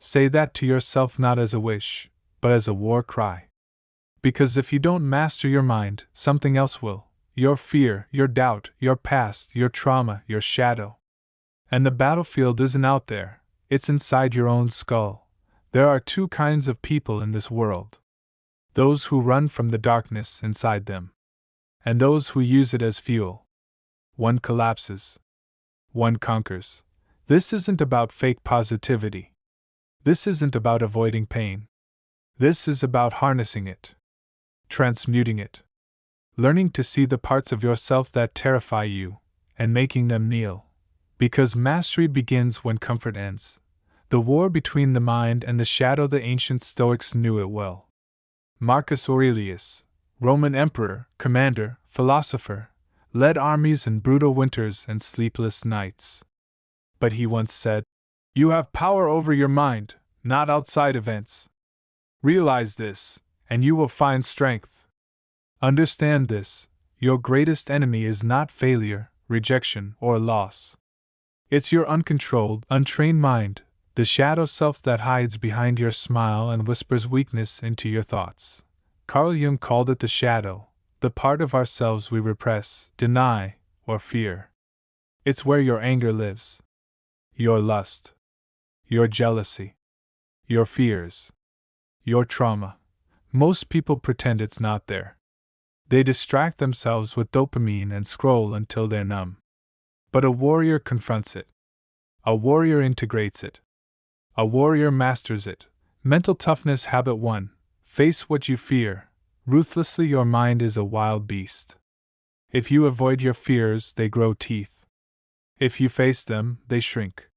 Say that to yourself not as a wish, but as a war cry. Because if you don't master your mind, something else will. Your fear, your doubt, your past, your trauma, your shadow. And the battlefield isn't out there, it's inside your own skull. There are two kinds of people in this world: those who run from the darkness inside them, and those who use it as fuel. One collapses. One conquers. This isn't about fake positivity. This isn't about avoiding pain. This is about harnessing it, transmuting it, learning to see the parts of yourself that terrify you, and making them kneel. Because mastery begins when comfort ends. The war between the mind and the shadow, the ancient Stoics knew it well. Marcus Aurelius, Roman emperor, commander, philosopher, led armies in brutal winters and sleepless nights. But he once said, "You have power over your mind, not outside events. Realize this, and you will find strength. Understand this: your greatest enemy is not failure, rejection, or loss. It's your uncontrolled, untrained mind, the shadow self that hides behind your smile and whispers weakness into your thoughts." Carl Jung called it the shadow, the part of ourselves we repress, deny, or fear. It's where your anger lives, your lust, your jealousy, your fears, your trauma. Most people pretend it's not there. They distract themselves with dopamine and scroll until they're numb. But a warrior confronts it. A warrior integrates it. A warrior masters it. Mental toughness habit 1. Face what you fear. Ruthlessly, your mind is a wild beast. If you avoid your fears, they grow teeth. If you face them, they shrink.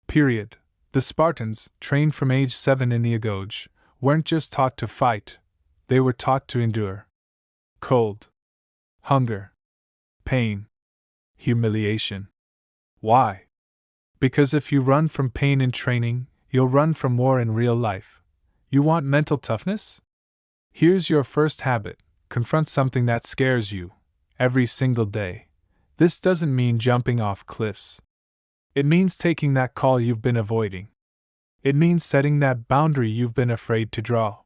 Period. The Spartans, trained from age 7 in the Agoge, weren't just taught to fight, they were taught to endure. Cold, hunger, pain, humiliation. Why? Because if you run from pain in training, you'll run from war in real life. You want mental toughness? Here's your first habit: confront something that scares you, every single day. This doesn't mean jumping off cliffs. It means taking that call you've been avoiding. It means setting that boundary you've been afraid to draw.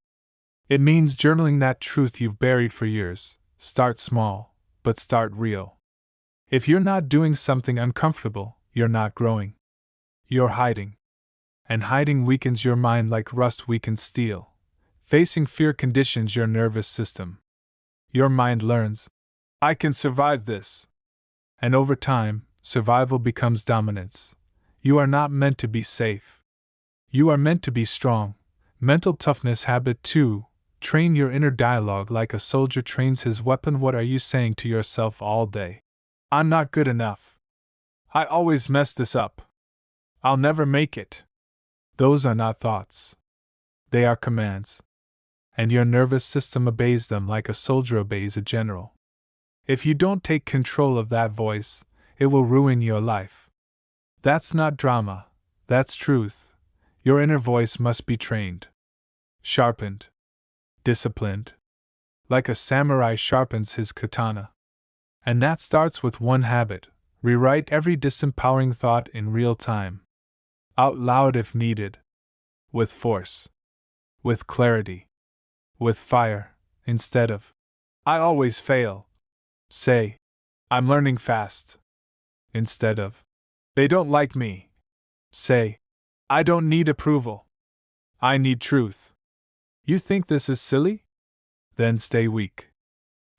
It means journaling that truth you've buried for years. Start small, but start real. If you're not doing something uncomfortable, you're not growing. You're hiding. And hiding weakens your mind like rust weakens steel. Facing fear conditions your nervous system. Your mind learns, "I can survive this." And over time, survival becomes dominance. You are not meant to be safe. You are meant to be strong. Mental toughness habit 2. Train your inner dialogue like a soldier trains his weapon. What are you saying to yourself all day? "I'm not good enough. I always mess this up. I'll never make it." Those are not thoughts. They are commands. And your nervous system obeys them like a soldier obeys a general. If you don't take control of that voice, it will ruin your life. That's not drama, that's truth. Your inner voice must be trained, sharpened, disciplined, like a samurai sharpens his katana. And that starts with one habit: rewrite every disempowering thought in real time. Out loud if needed. With force. With clarity. With fire. Instead of, "I always fail." Say, "I'm learning fast." Instead of, "They don't like me." Say, "I don't need approval. I need truth." You think this is silly? Then stay weak.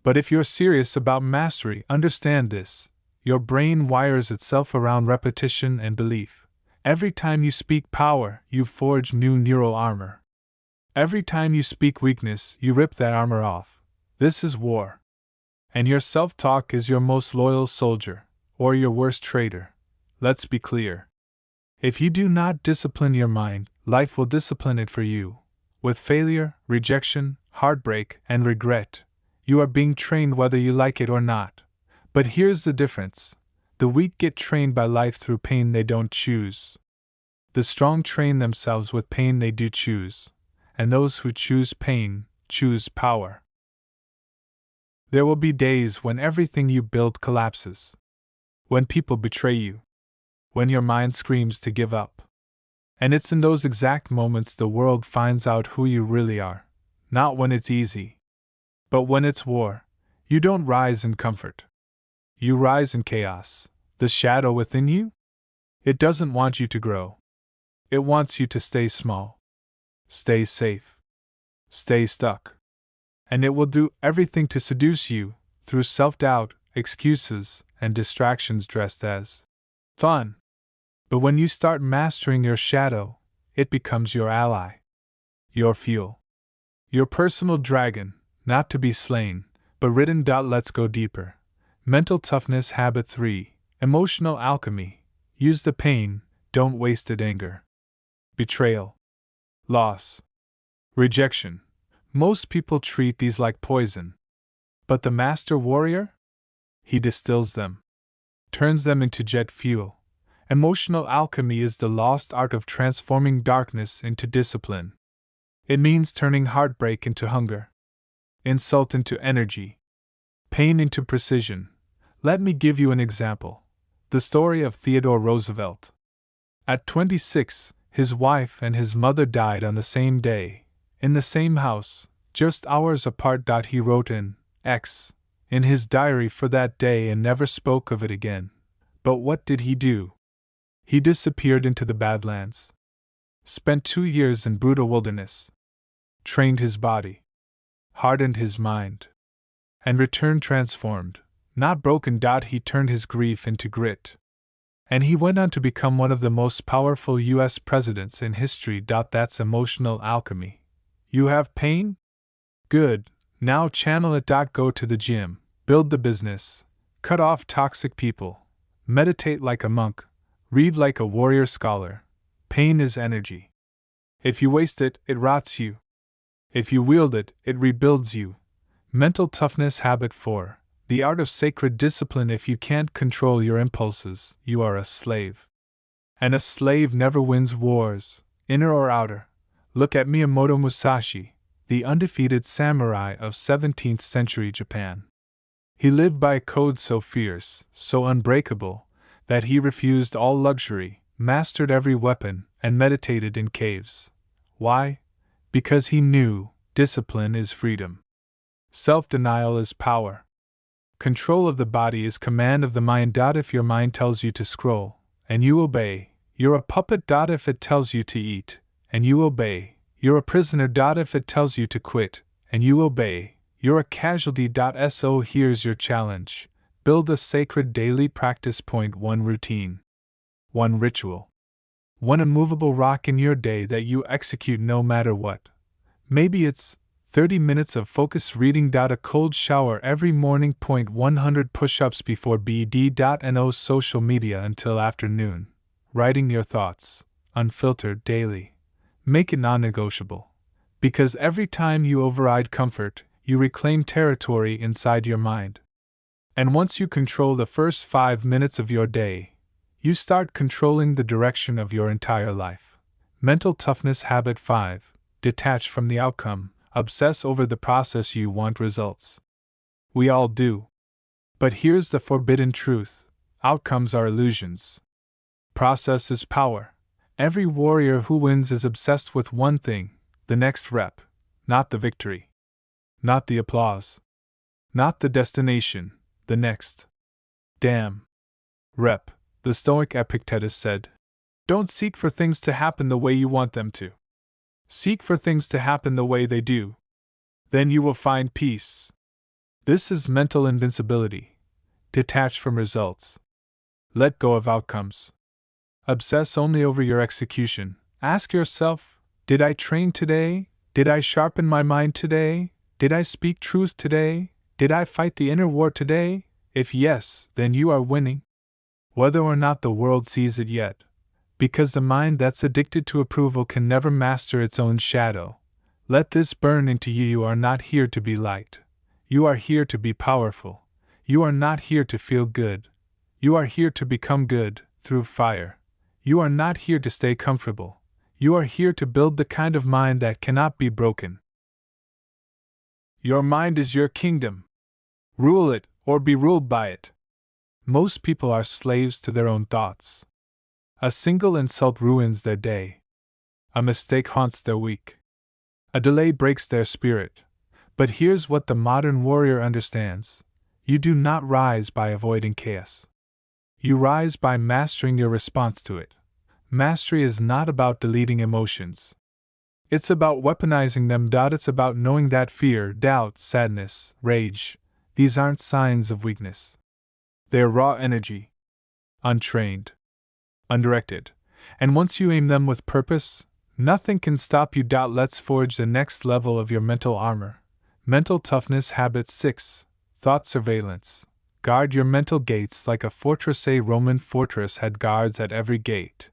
But if you're serious about mastery, understand this: your brain wires itself around repetition and belief. Every time you speak power, you forge new neural armor. Every time you speak weakness, you rip that armor off. This is war. And your self-talk is your most loyal soldier, or your worst traitor. Let's be clear. If you do not discipline your mind, life will discipline it for you. With failure, rejection, heartbreak, and regret, you are being trained whether you like it or not. But here's the difference. The weak get trained by life through pain they don't choose. The strong train themselves with pain they do choose. And those who choose pain, choose power. There will be days when everything you build collapses. When people betray you. When your mind screams to give up. And it's in those exact moments the world finds out who you really are. Not when it's easy. But when it's war, you don't rise in comfort. You rise in chaos. The shadow within you? It doesn't want you to grow. It wants you to stay small. Stay safe. Stay stuck. And it will do everything to seduce you, through self-doubt, excuses, and distractions dressed as fun. But when you start mastering your shadow, it becomes your ally. Your fuel. Your personal dragon, not to be slain, but ridden. Let's go deeper. Mental toughness habit 3. Emotional alchemy. Use the pain, don't waste it. Anger. Betrayal. Loss. Rejection. Most people treat these like poison. But the master warrior? He distills them. Turns them into jet fuel. Emotional alchemy is the lost art of transforming darkness into discipline. It means turning heartbreak into hunger. Insult into energy. Pain into precision. Let me give you an example. The story of Theodore Roosevelt. At 26, his wife and his mother died on the same day, in the same house, just hours apart. He wrote in his diary for that day and never spoke of it again. But what did he do? He disappeared into the Badlands. Spent 2 years in brutal wilderness. Trained his body. Hardened his mind. And returned transformed, not broken. He turned his grief into grit. And he went on to become one of the most powerful U.S. presidents in history. That's emotional alchemy. You have pain? Good. Now channel it. Go to the gym, build the business, cut off toxic people, meditate like a monk, read like a warrior scholar. Pain is energy. If you waste it, it rots you. If you wield it, it rebuilds you. Mental toughness habit 4. The art of sacred discipline. If you can't control your impulses, you are a slave. And a slave never wins wars, inner or outer. Look at Miyamoto Musashi, the undefeated samurai of 17th century Japan. He lived by a code so fierce, so unbreakable, that he refused all luxury, mastered every weapon, and meditated in caves. Why? Because he knew discipline is freedom. Self-denial is power. Control of the body is command of the mind. If your mind tells you to scroll, and you obey, you're a puppet. If it tells you to eat, and you obey, you're a prisoner. If it tells you to quit, and you obey, you're a casualty. So here's your challenge. Build a sacred daily practice. Point 1. Routine. 1 ritual. 1 immovable rock in your day that you execute no matter what. Maybe it's 30 minutes of focused reading. A cold shower every morning. Point 100 push-ups before bed. No social media until afternoon. Writing your thoughts, unfiltered, daily. Make it non-negotiable. Because every time you override comfort, you reclaim territory inside your mind. And once you control the first 5 minutes of your day, you start controlling the direction of your entire life. Mental toughness habit 5. Detach from the outcome. Obsess over the process. You want results. We all do. But here's the forbidden truth. Outcomes are illusions. Process is power. Every warrior who wins is obsessed with one thing, the next rep, not the victory. Not the applause. Not the destination, the next. Damn. Rep, the Stoic Epictetus said. Don't seek for things to happen the way you want them to. Seek for things to happen the way they do. Then you will find peace. This is mental invincibility. Detach from results. Let go of outcomes. Obsess only over your execution. Ask yourself, did I train today? Did I sharpen my mind today? Did I speak truth today? Did I fight the inner war today? If yes, then you are winning. Whether or not the world sees it yet. Because the mind that's addicted to approval can never master its own shadow. Let this burn into you. You are not here to be liked. You are here to be powerful. You are not here to feel good. You are here to become good, through fire. You are not here to stay comfortable. You are here to build the kind of mind that cannot be broken. Your mind is your kingdom. Rule it, or be ruled by it. Most people are slaves to their own thoughts. A single insult ruins their day. A mistake haunts their weak. A delay breaks their spirit. But here's what the modern warrior understands: you do not rise by avoiding chaos. You rise by mastering your response to it. Mastery is not about deleting emotions. It's about weaponizing them. It's about knowing that fear, doubt, sadness, rage, these aren't signs of weakness. They're raw energy, untrained, undirected, and once you aim them with purpose, nothing can stop you. Let's forge the next level of your mental armor. Mental Toughness Habit 6. Thought Surveillance. Guard your mental gates like a fortress. A Roman fortress had guards at every gate.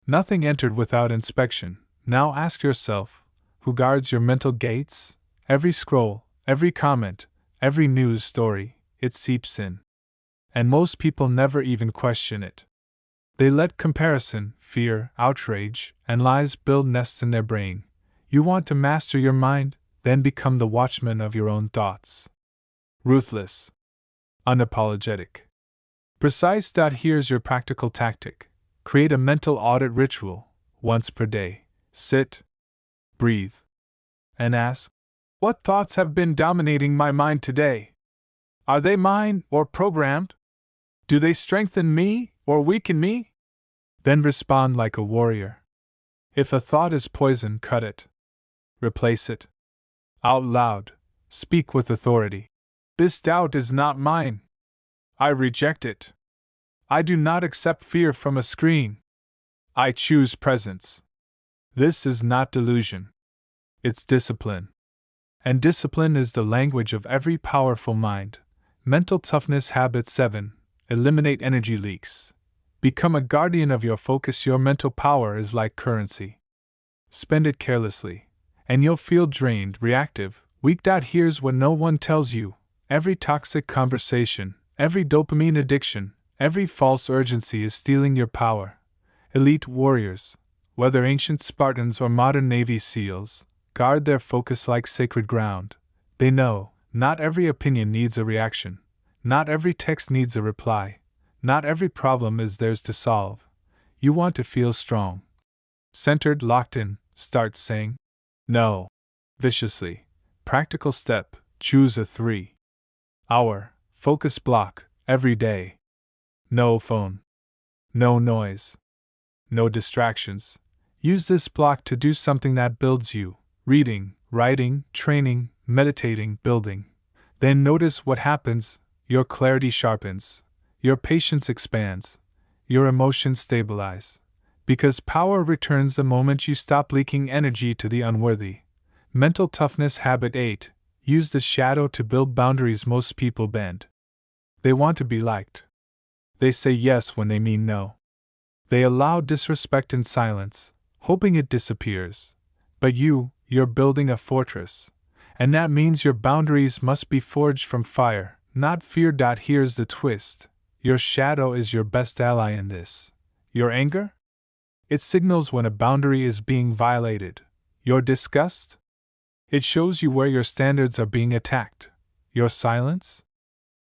Nothing entered without inspection. Now ask yourself, who guards your mental gates? Every scroll, every comment, every news story, it seeps in. And most people never even question it. They let comparison, fear, outrage, and lies build nests in their brain. You want to master your mind? Then become the watchman of your own thoughts. Ruthless. Unapologetic. Precise. Here's your practical tactic. Create a mental audit ritual, once per day. Sit, breathe, and ask, what thoughts have been dominating my mind today? Are they mine or programmed? Do they strengthen me or weaken me? Then respond like a warrior. If a thought is poison, cut it. Replace it. Out loud, speak with authority. This doubt is not mine. I reject it. I do not accept fear from a screen. I choose presence. This is not delusion. It's discipline. And discipline is the language of every powerful mind. Mental Toughness Habit 7. Eliminate energy leaks. Become a guardian of your focus. Your mental power is like currency. Spend it carelessly, and you'll feel drained, reactive, weak. Here's what no one tells you: every toxic conversation, every dopamine addiction, every false urgency is stealing your power. Elite warriors, whether ancient Spartans or modern Navy SEALs, guard their focus like sacred ground. They know, not every opinion needs a reaction. Not every text needs a reply. Not every problem is theirs to solve. You want to feel strong, centered, locked in. Start saying no viciously. Practical step: choose a 3-hour focus block every day. No phone. No noise. No distractions. Use this block to do something that builds you: reading, writing, training, meditating, building. Then notice what happens. Your clarity sharpens. Your patience expands. Your emotions stabilize. Because power returns the moment you stop leaking energy to the unworthy. Mental Toughness Habit 8. Use the shadow to build boundaries. Most people bend. They want to be liked. They say yes when they mean no. They allow disrespect in silence, hoping it disappears. But you're building a fortress. And that means your boundaries must be forged from fire, not fear. Here's the twist: your shadow is your best ally in this. Your anger? It signals when a boundary is being violated. Your disgust? It shows you where your standards are being attacked. Your silence?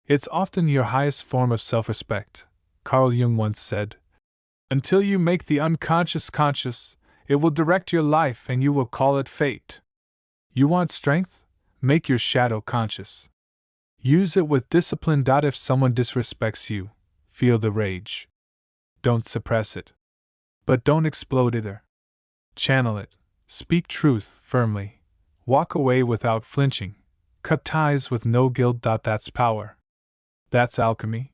It's often your highest form of self-respect. Carl Jung once said, "Until you make the unconscious conscious, it will direct your life and you will call it fate." You want strength? Make your shadow conscious. Use it with discipline. If someone disrespects you, feel the rage. Don't suppress it. But don't explode either. Channel it. Speak truth firmly. Walk away without flinching. Cut ties with no guilt. That's power. That's alchemy.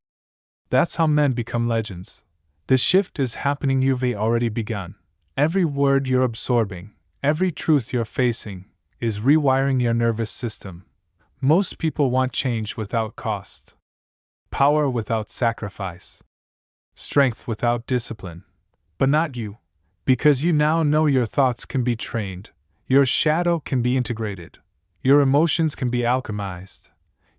That's how men become legends. The shift is happening. You've already begun. Every word you're absorbing, every truth you're facing, is rewiring your nervous system. Most people want change without cost. Power without sacrifice. Strength without discipline. But not you. Because you now know your thoughts can be trained. Your shadow can be integrated. Your emotions can be alchemized.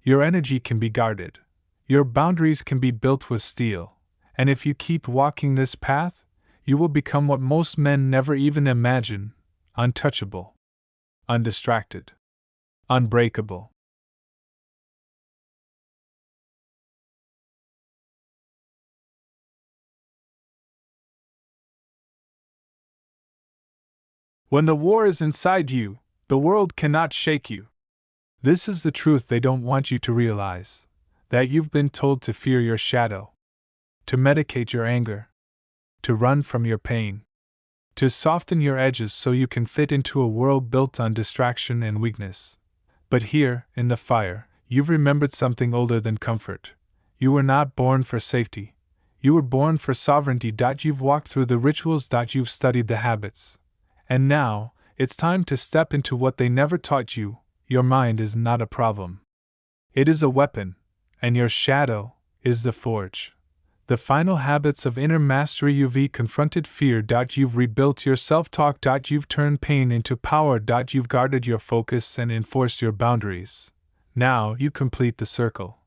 Your energy can be guarded. Your boundaries can be built with steel. And if you keep walking this path, you will become what most men never even imagine: untouchable, undistracted, unbreakable. When the war is inside you, the world cannot shake you. This is the truth they don't want you to realize, that you've been told to fear your shadow, to medicate your anger, to run from your pain, to soften your edges so you can fit into a world built on distraction and weakness. But here, in the fire, you've remembered something older than comfort. You were not born for safety. You were born for sovereignty. You've walked through the rituals. You've studied the habits. And now, it's time to step into what they never taught you. Your mind is not a problem. It is a weapon, and your shadow is the forge. The final habits of inner mastery. You've confronted fear. You've rebuilt your self-talk. You've turned pain into power. You've guarded your focus and enforced your boundaries. Now you complete the circle.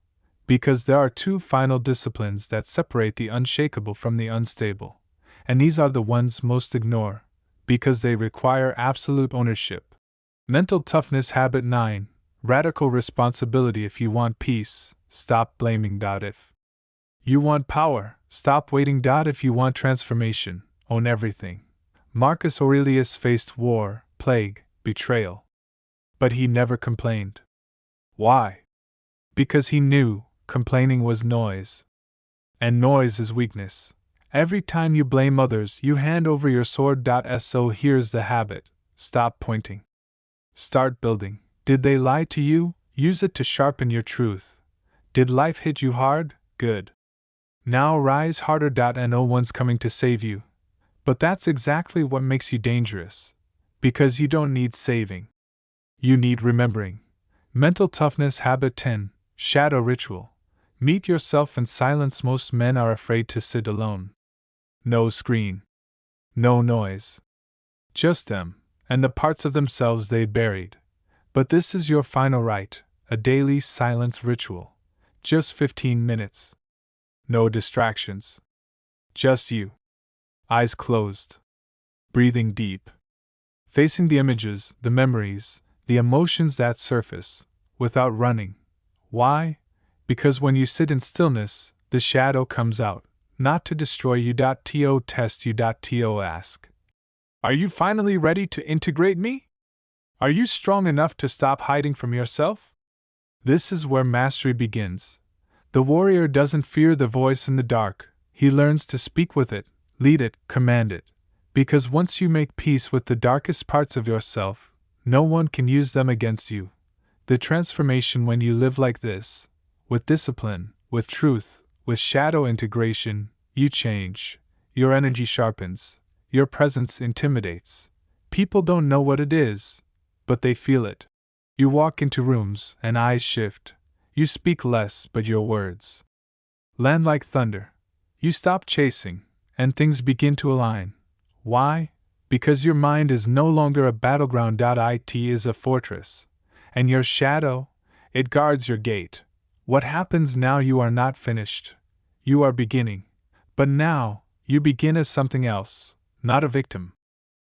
Because there are two final disciplines that separate the unshakable from the unstable. And these are the ones most ignore, because they require absolute ownership. Mental toughness. Habit 9. Radical responsibility. If you want peace, stop blaming. If you want power, stop waiting. If you want transformation, own everything. Marcus Aurelius faced war, plague, betrayal. But he never complained. Why? Because he knew complaining was noise. And noise is weakness. Every time you blame others, you hand over your sword. So here's the habit: stop pointing. Start building. Did they lie to you? Use it to sharpen your truth. Did life hit you hard? Good. Now rise harder. No one's coming to save you. But that's exactly what makes you dangerous. Because you don't need saving. You need remembering. Mental toughness. Habit 10. Shadow ritual. Meet yourself in silence. Most men are afraid to sit alone. No screen. No noise. Just them, and the parts of themselves they buried. But this is your final right, a daily silence ritual. Just 15 minutes. No distractions. Just you. Eyes closed. Breathing deep. Facing the images, the memories, the emotions that surface, without running. Why? Because when you sit in stillness, the shadow comes out, not to destroy you. To test you. To ask, are you finally ready to integrate me? Are you strong enough to stop hiding from yourself? This is where mastery begins. The warrior doesn't fear the voice in the dark, he learns to speak with it, lead it, command it. Because once you make peace with the darkest parts of yourself, no one can use them against you. The transformation when you live like this, with discipline, with truth, with shadow integration, you change. Your energy sharpens. Your presence intimidates. People don't know what it is, but they feel it. You walk into rooms and eyes shift. You speak less, but your words land like thunder. You stop chasing, and things begin to align. Why? Because your mind is no longer a battleground. It is a fortress. And your shadow, it guards your gate. What happens now? You are not finished. You are beginning. But now, you begin as something else, not a victim,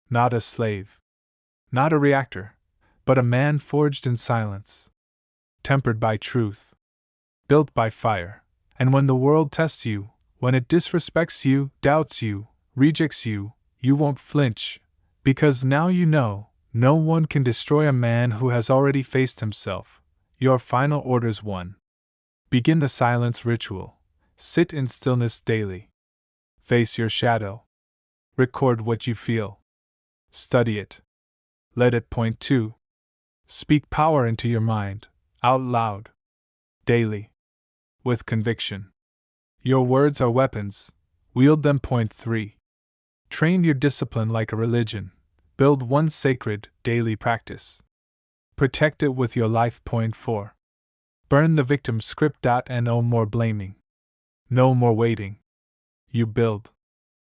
not a slave, not a reactor, but a man forged in silence, tempered by truth, built by fire. And when the world tests you, when it disrespects you, doubts you, rejects you, you won't flinch, because now you know, no one can destroy a man who has already faced himself. Your final order's won. Begin the silence ritual. Sit in stillness daily. Face your shadow. Record what you feel. Study it. Let it point to. Speak power into your mind, out loud. Daily. With conviction. Your words are weapons. Wield them. Point 3. Train your discipline like a religion. Build one sacred, daily practice. Protect it with your life. Point 4. Burn the victim script. No more blaming. No more waiting. You build.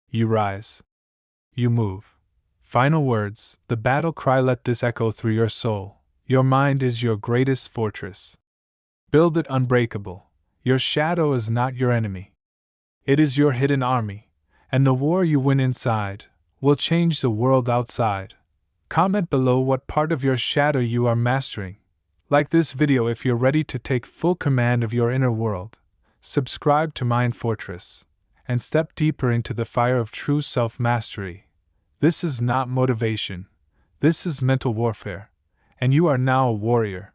You rise. You move. Final words, the battle cry. Let this echo through your soul. Your mind is your greatest fortress. Build it unbreakable. Your shadow is not your enemy. It is your hidden army, and the war you win inside will change the world outside. Comment below what part of your shadow you are mastering. Like this video if you're ready to take full command of your inner world. Subscribe to Mind Fortress, and step deeper into the fire of true self-mastery. This is not motivation, This is mental warfare, and you are now a warrior.